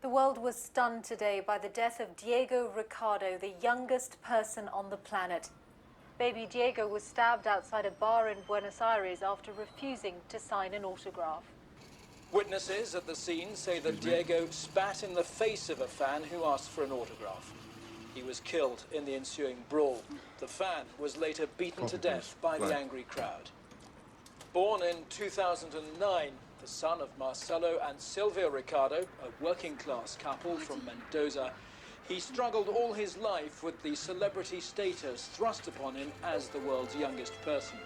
The world was stunned today by the death of Diego Ricardo, the youngest person on the planet. Baby Diego was stabbed outside a bar in Buenos Aires after refusing to sign an autograph. Witnesses at the scene say that Diego spat in the face of a fan who asked for an autograph. He was killed in the ensuing brawl. The fan was later beaten to death by the angry crowd. Born in 2009, the son of Marcelo and Silvia Ricardo, a working-class couple from Mendoza, he struggled all his life with the celebrity status thrust upon him as the world's youngest person.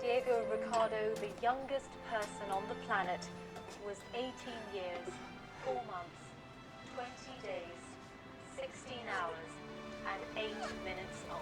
Diego Ricardo, the youngest person on the planet, was 18 years, 4 months, 20 days, 16 hours, and 8 minutes old.